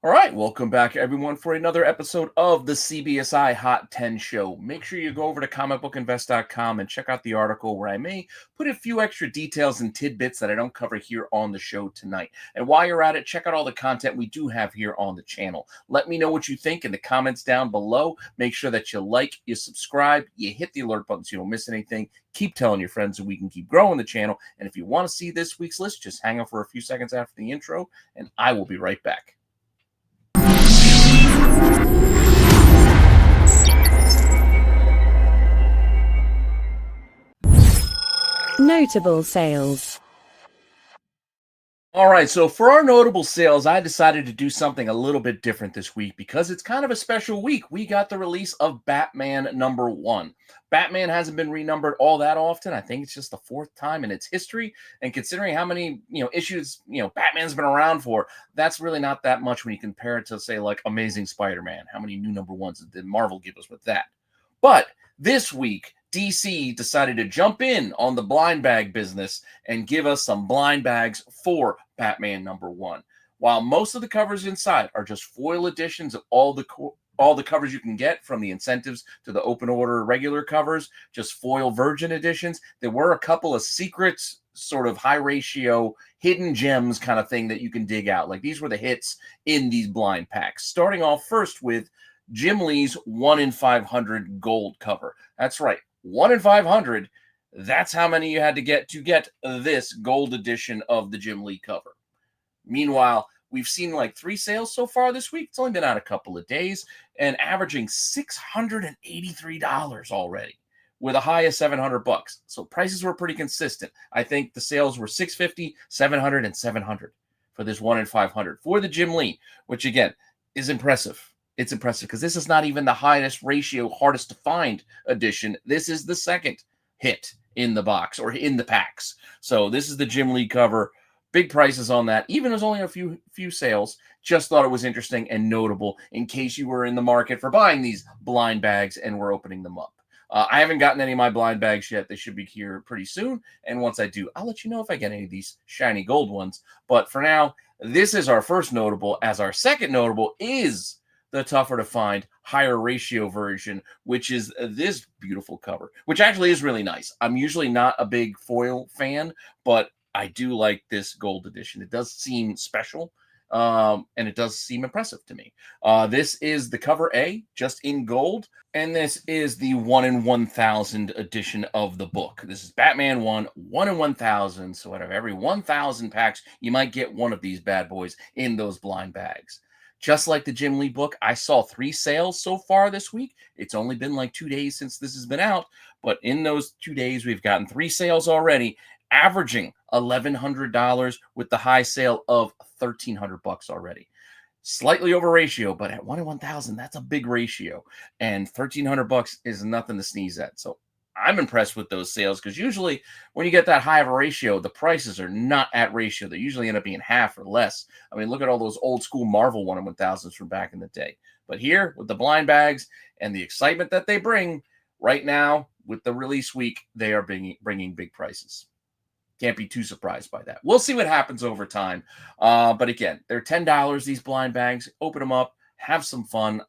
All right, welcome back, everyone, for another episode of the CBSI Hot 10 show. Make sure you go over to comicbookinvest.com and check out the article where I may put a few extra details and tidbits that I don't cover here on the show tonight. And while you're at it, check out all the content we do have here on the channel. Let me know what you think in the comments down below. Make sure that you like, you subscribe, you hit the alert button so you don't miss anything. Keep telling your friends so we can keep growing the channel. And if you want to see this week's list, just hang out for a few seconds after the intro, and I will be right back. Notable sales. All right, so for our notable sales, I decided to do something a little bit different this week because it's kind of a special week. We got the release of Batman #1. Batman hasn't been renumbered all that often. I think it's just the fourth time in its history. And considering how many, issues, Batman's been around for, that's really not that much when you compare it to, say, like Amazing Spider-Man. How many new #1s did Marvel give us with that? But this week, DC decided to jump in on the blind bag business and give us some blind bags for Batman #1. While most of the covers inside are just foil editions of all the covers you can get, from the incentives to the open order regular covers, just foil virgin editions, there were a couple of secrets, sort of high ratio hidden gems kind of thing that you can dig out. Like, these were the hits in these blind packs. Starting off first with Jim Lee's 1 in 500 gold cover. That's right, 1 in 500. That's how many you had to get this gold edition of the Jim Lee cover. Meanwhile, we've seen like 3 sales so far this week. It's only been out a couple of days and averaging $683 already, with a high of $700. So prices were pretty consistent. I think the sales were $650, $700, and $700 for this 1 in 500 for the Jim Lee, which again is impressive. It's impressive because this is not even the highest ratio, hardest to find edition. This is the second hit in the box or in the packs. So this is the Jim Lee cover. Big prices on that. Even there's only a few sales. Just thought it was interesting and notable in case you were in the market for buying these blind bags and we're opening them up. I haven't gotten any of my blind bags yet. They should be here pretty soon. And once I do, I'll let you know if I get any of these shiny gold ones. But for now, this is our first notable. As our second notable is the tougher to find higher ratio version, which is this beautiful cover, which actually is really nice. I'm usually not a big foil fan, but I do like this gold edition. It does seem special, and it does seem impressive to me. This is the cover A, just in gold, and this is the 1 in 1,000 edition of the book. This is Batman 1 in 1,000. So out of every 1,000 packs, you might get one of these bad boys in those blind bags. Just like the Jim Lee book, I saw 3 sales so far this week. It's only been like 2 days since this has been out, but in those 2 days, we've gotten 3 sales already, averaging $1,100 with the high sale of $1,300 already. Slightly over ratio, but at 1 in 1,000, that's a big ratio, and $1,300 is nothing to sneeze at. So I'm impressed with those sales, because usually when you get that high of a ratio, the prices are not at ratio. They usually end up being half or less. I mean, look at all those old school Marvel 1 in 1,000s from back in the day. But here, with the blind bags and the excitement that they bring right now with the release week, they are bringing big prices. Can't be too surprised by that. We'll see what happens over time. But again, they're $10, these blind bags. Open them up, have some fun.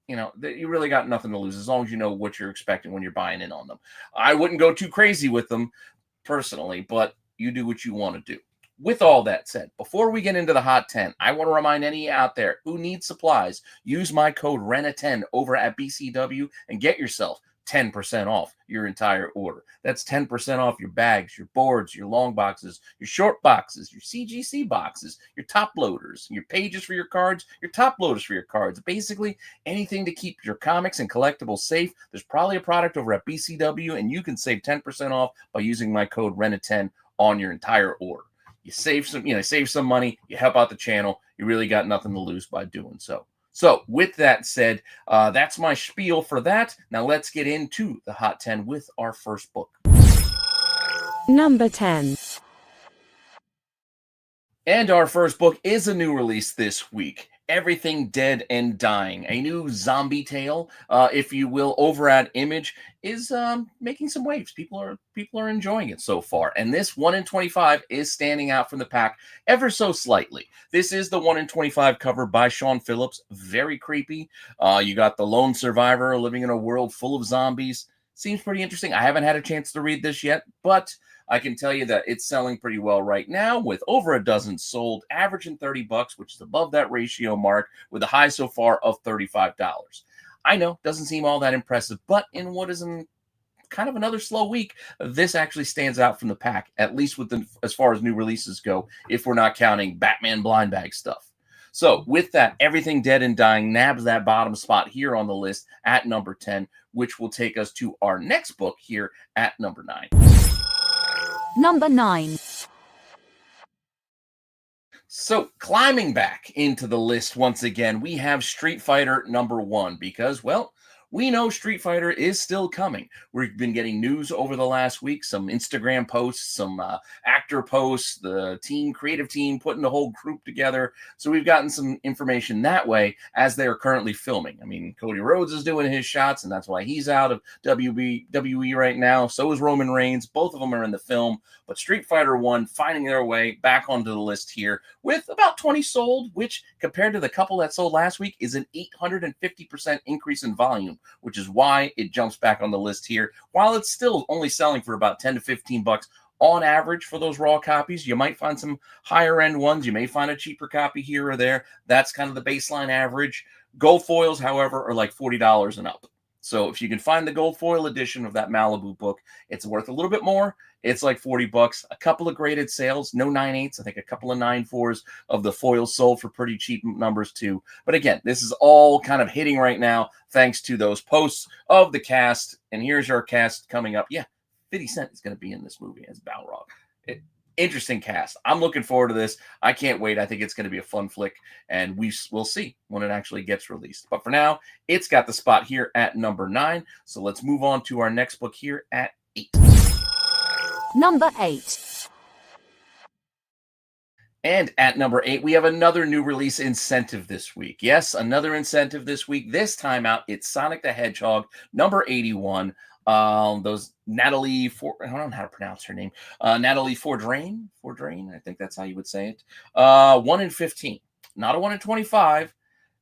You really got nothing to lose as long as you know what you're expecting when you're buying in on them. I wouldn't go too crazy with them personally, but you do what you want to do. With all that said, before we get into the Hot 10, I want to remind any out there who needs supplies, use my code RENA10 over at BCW and get yourself 10% off your entire order. That's 10% off your bags, your boards, your long boxes, your short boxes, your CGC boxes, your top loaders, your pages for your cards, your top loaders for your cards. Basically, anything to keep your comics and collectibles safe. There's probably a product over at BCW, and you can save 10% off by using my code RENA10 on your entire order. You save some money, you help out the channel. You really got nothing to lose by doing so. So with that said, that's my spiel for that. Now let's get into the Hot 10 with our first book. Number 10. And our first book is a new release this week. Everything Dead and Dying, a new zombie tale, if you will, over at Image, is making some waves. People are enjoying it so far, and this 1 in 25 is standing out from the pack ever so slightly. This is the 1 in 25 cover by Sean Phillips, very creepy. You got the lone survivor living in a world full of zombies. Seems pretty interesting. I haven't had a chance to read this yet, but I can tell you that it's selling pretty well right now with over a dozen sold, averaging $30, which is above that ratio mark with a high so far of $35. I know, doesn't seem all that impressive, but in what is kind of another slow week, this actually stands out from the pack, at least as far as new releases go, if we're not counting Batman blind bag stuff. So with that, Everything Dead and Dying nabs that bottom spot here on the list at number 10, which will take us to our next book here at number 9. Number 9. So climbing back into the list once again, we have Street Fighter number 1 because, well, we know Street Fighter is still coming. We've been getting news over the last week, some Instagram posts, some actor posts, the creative team putting the whole group together. So we've gotten some information that way as they are currently filming. I mean, Cody Rhodes is doing his shots, and that's why he's out of WWE right now. So is Roman Reigns. Both of them are in the film. But Street Fighter 1 finding their way back onto the list here with about 20 sold, which compared to the couple that sold last week is an 850% increase in volume, which is why it jumps back on the list here. While it's still only selling for about 10 to 15 bucks on average for those raw copies, you might find some higher end ones. You may find a cheaper copy here or there. That's kind of the baseline average. Gold foils, however, are like $40 and up. So if you can find the gold foil edition of that Malibu book, it's worth a little bit more. It's like $40. A couple of graded sales, no 9.8s. I think a couple of 9.4s of the foils sold for pretty cheap numbers too. But again, this is all kind of hitting right now thanks to those posts of the cast. And here's our cast coming up. Yeah, 50 Cent is going to be in this movie as Balrog. Interesting cast. I'm looking forward to this. I can't wait. I think it's going to be a fun flick, and we'll see when it actually gets released. But for now, it's got the spot here at number 9. So let's move on to our next book here at 8. Number 8. And at number 8, we have another new release incentive this week. Yes, another incentive this week. This time out, it's Sonic the Hedgehog, number 81. Those Natalie, I don't know how to pronounce her name. Natalie Fordrain, I think that's how you would say it. 1 in 15, not a 1 in 25.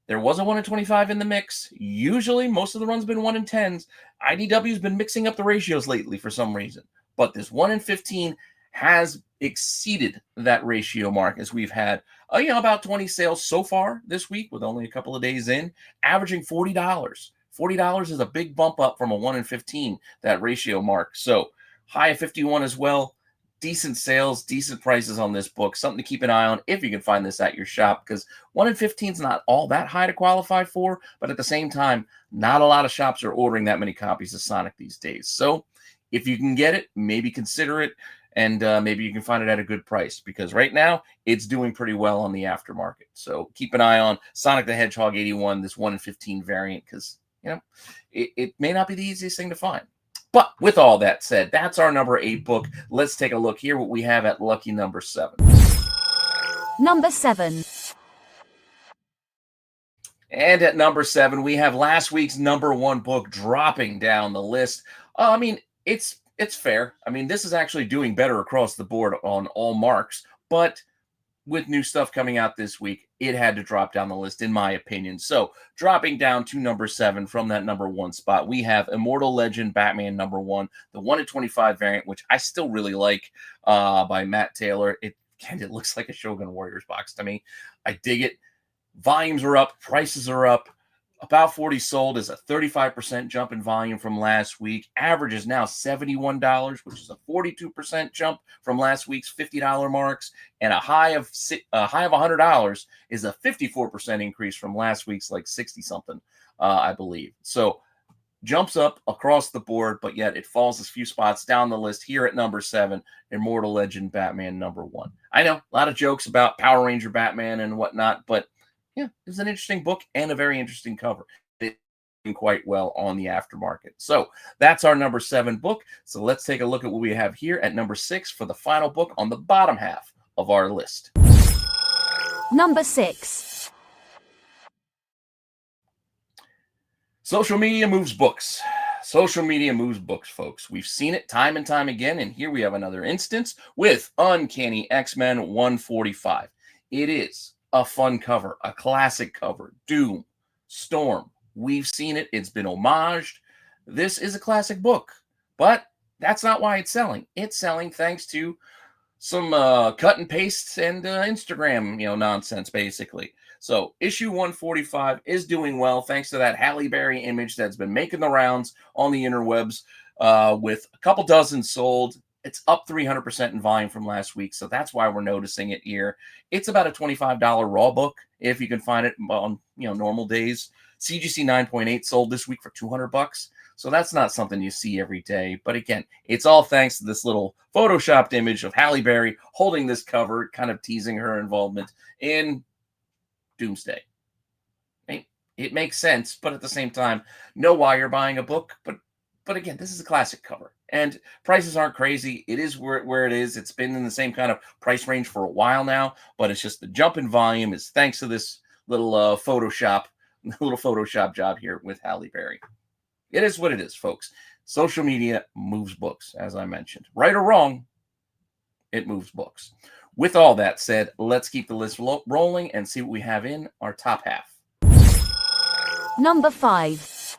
There was a 1 in 25 in the mix. Usually, most of the runs have been 1 in 10s. IDW's been mixing up the ratios lately for some reason. But this 1 in 15 has exceeded that ratio mark as we've had about 20 sales so far this week with only a couple of days in, averaging $40. $40 is a big bump up from a 1 in 15, that ratio mark. So high of 51 as well. Decent sales, decent prices on this book. Something to keep an eye on if you can find this at your shop, because 1 in 15 is not all that high to qualify for, but at the same time, not a lot of shops are ordering that many copies of Sonic these days. So if you can get it, maybe consider it, and maybe you can find it at a good price, because right now it's doing pretty well on the aftermarket. So keep an eye on Sonic the Hedgehog 81, this 1 in 15 variant, because it may not be the easiest thing to find. But with all that said, that's our number 8 book. Let's take a look here what we have at lucky number 7. Number 7. And at number 7, we have last week's number 1 book dropping down the list. It's fair. I mean, this is actually doing better across the board on all marks, but with new stuff coming out this week, it had to drop down the list, in my opinion. So dropping down to number 7 from that number 1 spot, we have Immortal Legend Batman number 1, the 1 in 25 variant, which I still really like, by Matt Taylor. It looks like a Shogun Warriors box to me. I dig it. Volumes are up, prices are up. About 40 sold is a 35% jump in volume from last week. Average is now $71, which is a 42% jump from last week's $50 marks, and a high of $100 is a 54% increase from last week's like 60 something, I believe. So jumps up across the board, but yet it falls a few spots down the list here at number 7, Immortal Legend Batman number 1. I know a lot of jokes about Power Ranger Batman and whatnot, but yeah, it's an interesting book and a very interesting cover. It's doing quite well on the aftermarket. So that's our number 7 book. So let's take a look at what we have here at number 6 for the final book on the bottom half of our list. Number 6. Social media moves books. Social media moves books, folks. We've seen it time and time again, and here we have another instance with Uncanny X-Men 145. It is a fun cover, a classic cover. Doom, Storm. We've seen it. It's been homaged. This is a classic book, but that's not why it's selling. It's selling thanks to some cut and paste and Instagram, nonsense, basically. So issue 145 is doing well thanks to that Halle Berry image that's been making the rounds on the interwebs with a couple dozen sold. It's up 300% in volume from last week, so that's why we're noticing it here. It's about a $25 raw book if you can find it on normal days. CGC 9.8 sold this week for $200. So that's not something you see every day. But again, it's all thanks to this little photoshopped image of Halle Berry holding this cover, kind of teasing her involvement in Doomsday. It makes sense, but at the same time, know why you're buying a book. But again, this is a classic cover. And prices aren't crazy. It is where it is. It's been in the same kind of price range for a while now. But it's just the jump in volume is thanks to this little Photoshop job here with Halle Berry. It is what it is, folks. Social media moves books, as I mentioned. Right or wrong, it moves books. With all that said, let's keep the list rolling and see what we have in our top half. Number 5.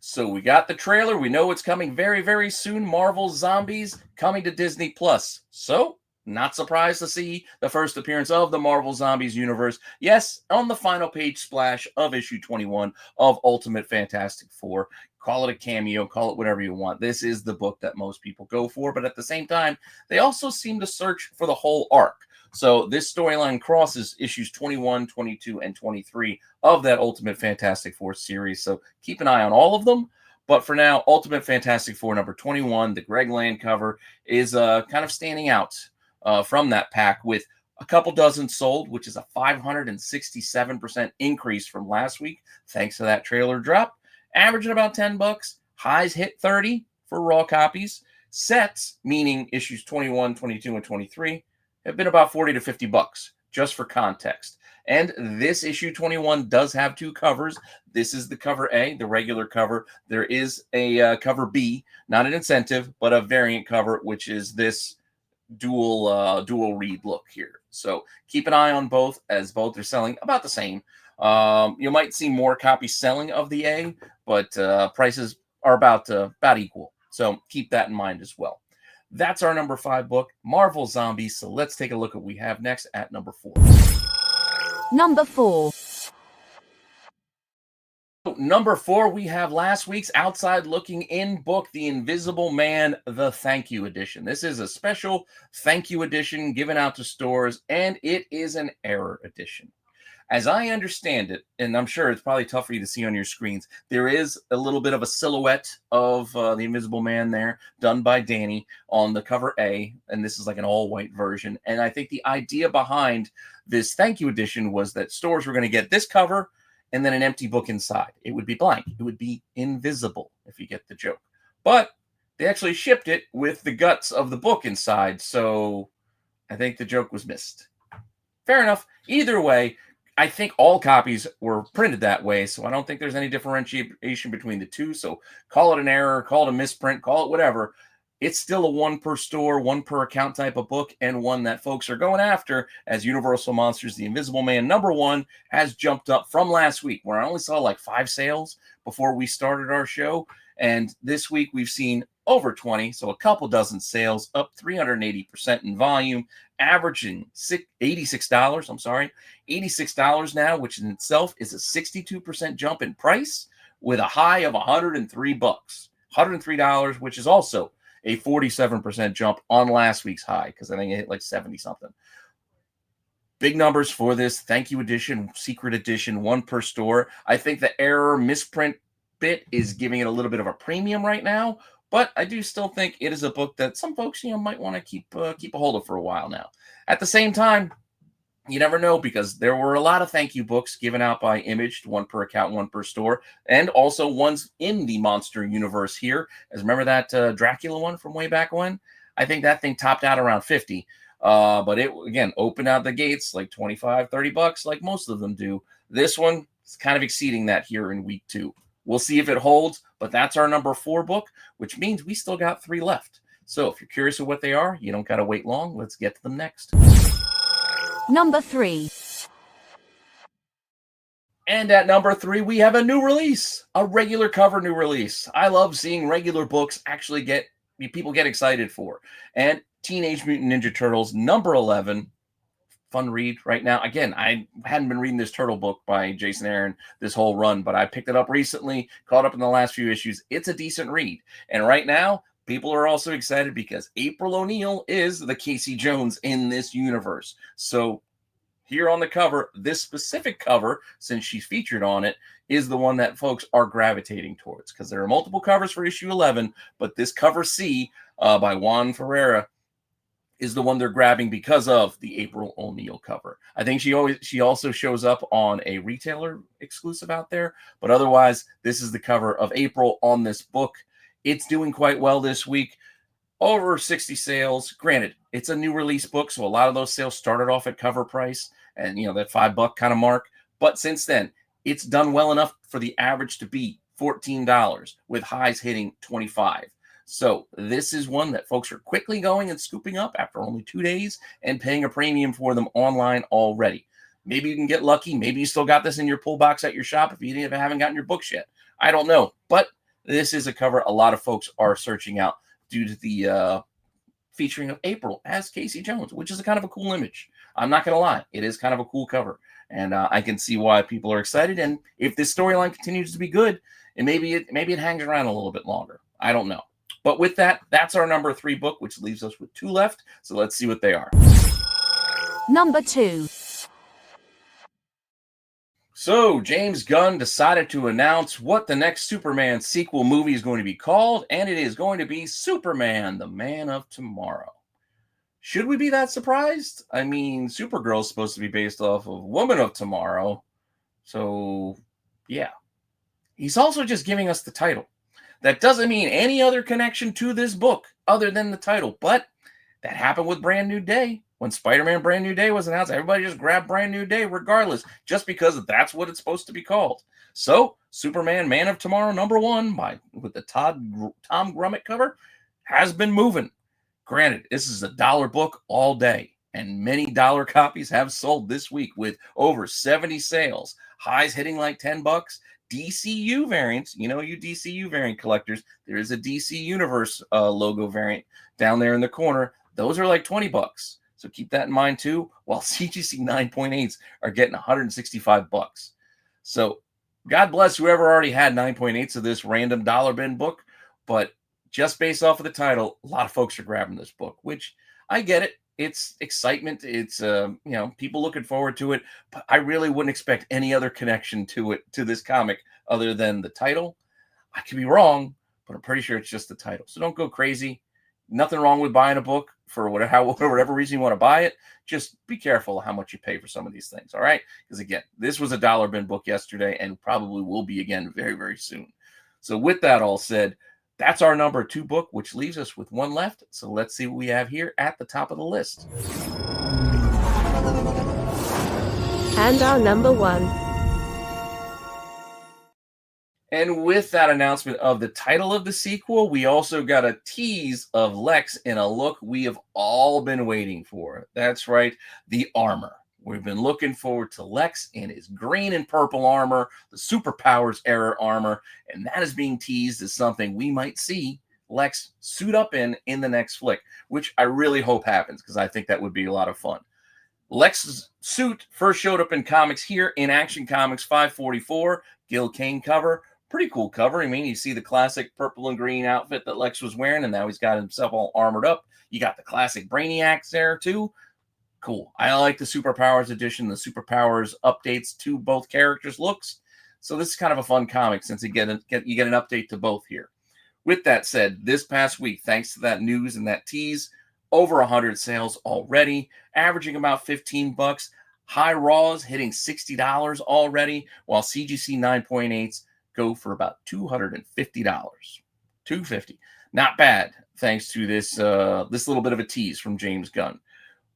So we got the trailer. We know it's coming very, very soon. Marvel Zombies coming to Disney Plus. So not surprised to see the first appearance of the Marvel Zombies universe. Yes, on the final page splash of issue 21 of Ultimate Fantastic Four. Call it a cameo, call it whatever you want. This is the book that most people go for, but at the same time, they also seem to search for the whole arc. So this storyline crosses issues 21, 22, and 23 of that Ultimate Fantastic Four series. So keep an eye on all of them. But for now, Ultimate Fantastic Four number 21, the Greg Land cover, is kind of standing out from that pack with a couple dozen sold, which is a 567% increase from last week, thanks to that trailer drop. Averaging about $10. Highs hit 30 for raw copies. Sets, meaning issues 21, 22, and 23, have been about $40 to $50, just for context. And this issue 21 does have two covers. This is the cover A, the regular cover. There is a cover B, not an incentive, but a variant cover, which is this dual read look here. So keep an eye on both, as both are selling about the same. You might see more copies selling of the A, but prices are about equal. So keep that in mind as well. That's our number 5 book, Marvel Zombies. So let's take a look at what we have next at number 4. Number 4. Number 4, we have last week's Outside Looking In book, The Invisible Man, the Thank You Edition. This is a special thank you edition given out to stores, and it is an error edition. As I understand it, and I'm sure it's probably tough for you to see on your screens, there is a little bit of a silhouette of the Invisible Man there, done by Danny on the cover A, and this is like an all-white version. And I think the idea behind this thank you edition was that stores were going to get this cover and then an empty book inside. It would be blank. It would be invisible, if you get the joke. But they actually shipped it with the guts of the book inside, so I think the joke was missed. Fair enough. Either way, I think all copies were printed that way, so I don't think there's any differentiation between the two. So call it an error, call it a misprint, call it whatever. It's still a one per store, one per account type of book, and one that folks are going after as Universal Monsters, The Invisible Man #1 has jumped up from last week, where I only saw like 5 sales before we started our show. And this week we've seen over 20, so a couple dozen sales, up 380% in volume, averaging $86. $86 now, which in itself is a 62% jump in price, with a high of $103. $103, which is also a 47% jump on last week's high, because I think it hit like 70 something. Big numbers for this thank you edition, secret edition, one per store. I think the error misprint bit is giving it a little bit of a premium right now, but I do still think it is a book that some folks, might want to keep a hold of for a while now. At the same time, you never know, because there were a lot of thank you books given out by Image, one per account, one per store, and also ones in the monster universe here. As remember that Dracula one from way back when? I think that thing topped out around 50. But it, again, opened out the gates like 25, 30 bucks, like most of them do. This one is kind of exceeding that here in week 2. We'll see if it holds, but that's our number 4 book, which means we still got 3 left. So if you're curious of what they are, you don't got to wait long. Let's get to them next. Number 3. And at number 3, we have a new release, a regular cover new release. I love seeing regular books actually people get excited for. And Teenage Mutant Ninja Turtles number 11, fun read right now. Again, I hadn't been reading this turtle book by Jason Aaron this whole run, but I picked it up recently, caught up in the last few issues. It's a decent read. And right now, people are also excited because April O'Neil is the Casey Jones in this universe. So here on the cover, this specific cover, since she's featured on it, is the one that folks are gravitating towards, because there are multiple covers for issue 11, but this cover C by Juan Ferreira is the one they're grabbing because of the April O'Neil cover. I think she also shows up on a retailer exclusive out there, but otherwise, this is the cover of April on this book. It's doing quite well this week. Over 60 sales. Granted, it's a new release book, so a lot of those sales started off at cover price and, that $5 kind of mark. But since then, it's done well enough for the average to be $14, with highs hitting 25. So this is one that folks are quickly going and scooping up after only 2 days and paying a premium for them online already. Maybe you can get lucky. Maybe you still got this in your pull box at your shop if you haven't gotten your books yet. I don't know. But this is a cover a lot of folks are searching out due to the featuring of April as Casey Jones, which is a kind of a cool image. I'm not going to lie. It is kind of a cool cover. And I can see why people are excited. And if this storyline continues to be good, and maybe it hangs around a little bit longer. I don't know. But with that, that's our number 3 book, which leaves us with 2 left. So let's see what they are. Number 2. So James Gunn decided to announce what the next Superman sequel movie is going to be called, and it is going to be Superman, the Man of Tomorrow. Should we be that surprised? I mean, Supergirl is supposed to be based off of Woman of Tomorrow. So, yeah. He's also just giving us the title. That doesn't mean any other connection to this book other than the title. But that happened with Brand New Day. When Spider-Man Brand New Day was announced, everybody just grabbed Brand New Day regardless, just because that's what it's supposed to be called. So, Superman Man of Tomorrow number 1 with the Tom Grummett cover has been moving. Granted, this is a $1 book all day, and many dollar copies have sold this week with over 70 sales. Highs hitting like $10. DCU variants, you DCU variant collectors, there is a DC Universe logo variant down there in the corner. Those are like $20. So keep that in mind too, while CGC 9.8s are getting $165. So God bless whoever already had 9.8s of this random dollar bin book, but just based off of the title, a lot of folks are grabbing this book, which I get it. It's excitement. It's people looking forward to it, but I really wouldn't expect any other connection to this comic other than the title. I could be wrong, but I'm pretty sure it's just the title. So don't go crazy. Nothing wrong with buying a book for whatever reason you want to buy it. Just be careful how much you pay for some of these things, all right? Because again, this was a dollar bin book yesterday and probably will be again very, very soon. So with that all said, that's our number 2 book, which leaves us with 1 left. So let's see what we have here at the top of the list. And our number 1. And with that announcement of the title of the sequel, we also got a tease of Lex in a look we have all been waiting for. That's right, the armor. We've been looking forward to Lex in his green and purple armor, the Superpowers era armor, and that is being teased as something we might see Lex suit up in the next flick, which I really hope happens because I think that would be a lot of fun. Lex's suit first showed up in comics here in Action Comics 544, Gil Kane cover. Pretty cool cover. I mean, you see the classic purple and green outfit that Lex was wearing, and now he's got himself all armored up. You got the classic Brainiacs there, too. Cool. I like the Superpowers edition, the Superpowers updates to both characters' looks. So this is kind of a fun comic since you get an update to both here. With that said, this past week, thanks to that news and that tease, over 100 sales already, averaging about $15. High Raws hitting $60 already, while CGC 9.8s go for about $250. $250. Not bad, thanks to this little bit of a tease from James Gunn.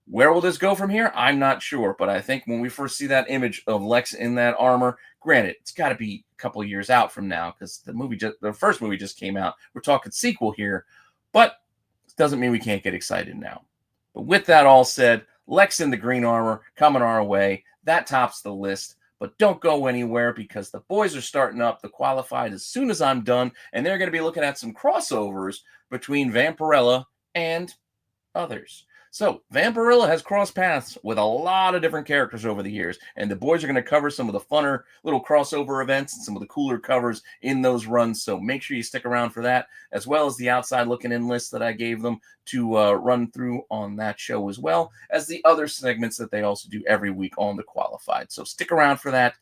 Where will this go from here? I'm not sure, but I think when we first see that image of Lex in that armor, granted, it's got to be a couple of years out from now because the first movie just came out. We're talking sequel here, but it doesn't mean we can't get excited now. But with that all said, Lex in the green armor coming our way. That tops the list. But don't go anywhere because the boys are starting up the qualified as soon as I'm done, and they're going to be looking at some crossovers between Vampirella and others. So Vampirella has crossed paths with a lot of different characters over the years, and the boys are going to cover some of the funner little crossover events and some of the cooler covers in those runs. So make sure you stick around for that, as well as the outside looking in list that I gave them to run through on that show, as well as the other segments that they also do every week on the qualified. So stick around for that.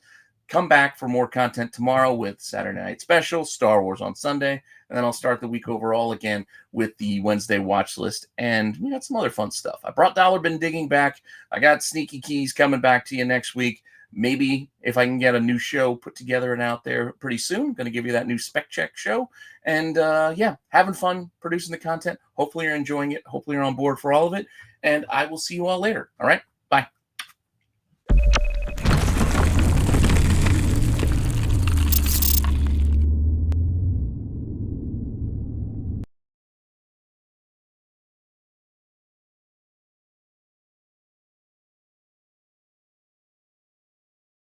Come back for more content tomorrow with Saturday Night Special, Star Wars on Sunday, and then I'll start the week overall again with the Wednesday watch list, and we got some other fun stuff. I brought Dollar Bin Digging back. I got Sneaky Keys coming back to you next week. Maybe if I can get a new show put together and out there pretty soon, I'm going to give you that new Spec Check show. And yeah, having fun producing the content. Hopefully you're enjoying it. Hopefully you're on board for all of it. And I will see you all later. All right.